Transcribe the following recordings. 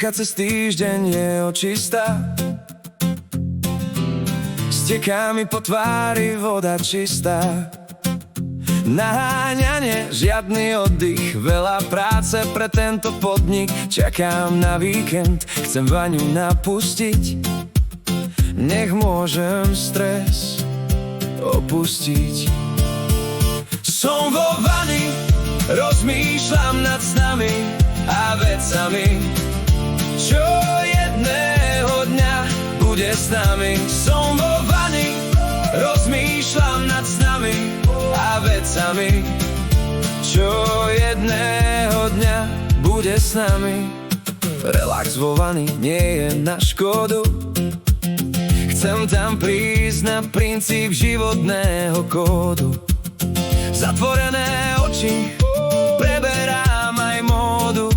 Dýchať cez týždeň je očistá, steká mi po tvári voda čistá. Naháňanie, žiadny oddych, veľa práce pre tento podnik. Čakám na víkend, chcem vaňu napustiť, nech môžem stres opustiť. Som vo vani, rozmýšľam nad snami a vecami, čo jedného dňa bude s nami. Som vo vani, rozmýšľam nad snami a vecami, čo jedného dňa bude s nami. Relax vo vani nie je na škodu, chcem tam prísť na princíp životného kódu. Zatvorené oči, preberám aj módu,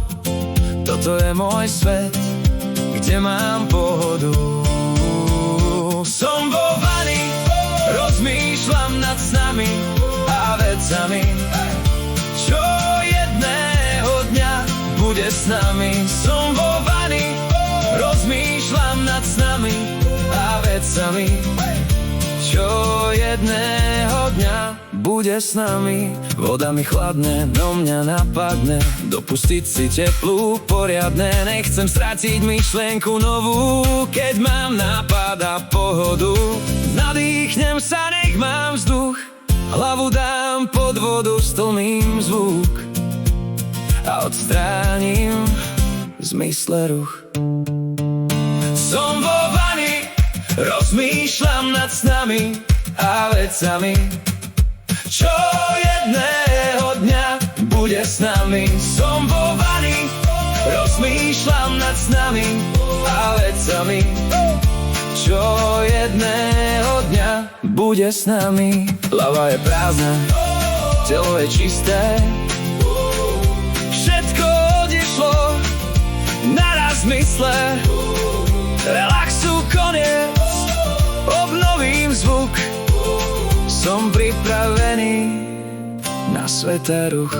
toto je môj svet, kde mám pohodu. Som vo vani, rozmýšľam nad snami a vecami, čo jedného dňa bude s nami. Som vo vani, rozmýšľam nad snami a vecami, čo jedného dňa bude s nami. Voda mi chladne, do mňa napadne, dopustiť si teplú poriadne. Nechcem stratiť myšlienku novú, keď mám nápad a pohodu. Nadýchnem sa, nech mám vzduch, hlavu dám pod vodu, stlmím zvuk a odstránim v zmysle ruch. Som vo vani, rozmýšľam nad snami a vecami, čo jedného dňa bude s nami. Som vo vani, rozmýšľam nad snami a vecami, čo jedného dňa bude s nami. Hlava je prázdna, telo je čisté, všetko odišlo naraz v mysle. Relaxu koniec, obnovím zvuk, som pripravený na sveté ruch.